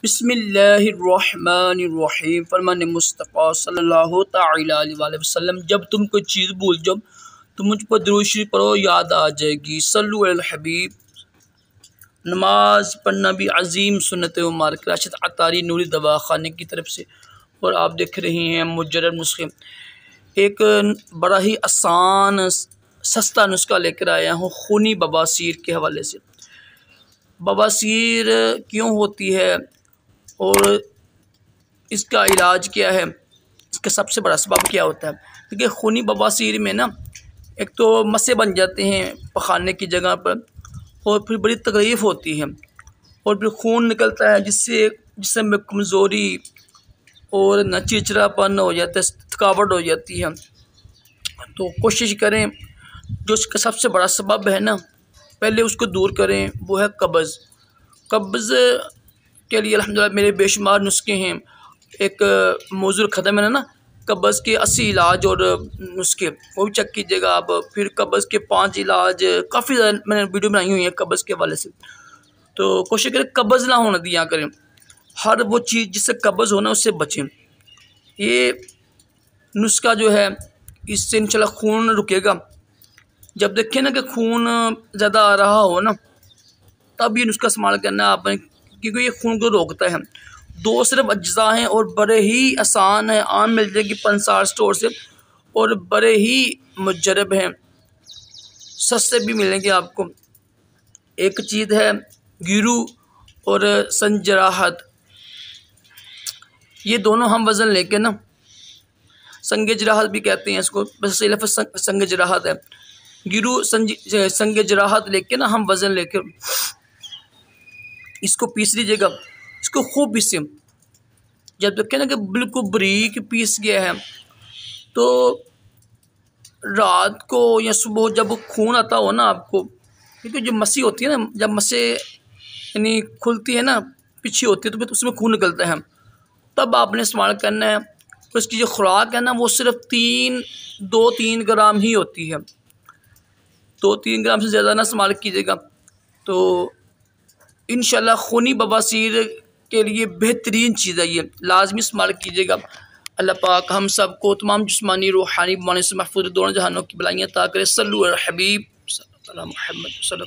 बिस्मिल्लाहिर्रहमानिर्रहीम। फरमान मुस्तफ़ा सल्लल्लाहु तआला अलैहि वसल्लम, जब तुम कोई चीज़ भूल जाओ तो मुझ पर दुरूद शरीफ पढ़ो, याद आ जाएगी। सल्लु अल हबीब। नमाज पढ़ना भी अजीम सुन्नत मुबारक राशिद अतारी नूरी दवाखाने की तरफ से। और आप देख रहे हैं मुजर्रब नुस्खे, एक बड़ा ही आसान सस्ता नुस्खा लेकर आया हूँ खूनी बवासीर के हवाले से। बवासीर क्यों होती है और इसका इलाज क्या है, इसका सबसे बड़ा सबब क्या होता है। देखिए, खूनी बवासीर में ना एक तो मस्से बन जाते हैं पखाने की जगह पर, और फिर बड़ी तकलीफ़ होती है, और फिर खून निकलता है जिससे जिस्म में कमज़ोरी और न चिड़चिड़ापन हो जाता है, थकावट हो जाती है। तो कोशिश करें, जो इसका सबसे बड़ा सबब है ना, पहले उसको दूर करें, वो है कब्ज़। कब्ज़ के लिए अल्हम्दुलिल्लाह मेरे बेशुमार नुस्खे हैं। एक मौजूद ख़त्म है ना, कब्ज़ के 80 इलाज और नुस्खे, वो भी चेक कीजिएगा आप। फिर कब्ज़ के 5 इलाज, काफ़ी ज़्यादा मैंने वीडियो बनाई हुई है कब्ज़ के हवाले से। तो कोशिश करें कब्ज़ ना होने दिया करें, हर वो चीज़ जिससे कब्ज़ हो ना उससे बचें। ये नुस्खा जो है, इससे इंशाल्लाह खून रुकेगा। जब देखें ना कि खून ज़्यादा आ रहा हो ना, तब ये नुस्खा इस्तेमाल करना है आपने, क्योंकि ये खून को रोकता है। 2 सिर्फ अज्जा हैं और बड़े ही आसान है, आम मिल जाएगी पंसार स्टोर से, और बड़े ही मुजर्रब हैं, सस्ते भी मिलेंगे आपको। एक चीज़ है गिरू और संजराहत, ये दोनों हम वज़न लेके ना, संग जराहत भी कहते हैं इसको, बस सही लफ्ज़ संग जराहत है। गिरू संग जराहत लेके ना, हम वज़न लेके इसको पीस लीजिएगा। इसको खूब पीसें, जब देखें ना कि बिल्कुल बारीक पीस गया है, तो रात को या सुबह जब खून आता हो ना आपको, क्योंकि जो मसी होती है ना, जब मसे यानी खुलती है ना, पीछे होती है, तो फिर उसमें खून निकलता है, तब आपने इस्तेमाल करना है। तो इसकी जो खुराक है ना, वो सिर्फ 2-3 ग्राम ही होती है। 2-3 ग्राम से ज़्यादा ना इस्तेमाल कीजिएगा। तो इंशाल्लाह खूनी बवासीर के लिए बेहतरीन चीज़ है, ये लाजमी इस्तेमाल कीजिएगा। अल्लाह पाक हम सब को तमाम जिस्मानी रूहानी बीमारियों से महफूज दोनों जहानों की बलाइयाँ अता करे। सल्लु अल हबीब सल्लल्लाहु अलैहि वसल्लम।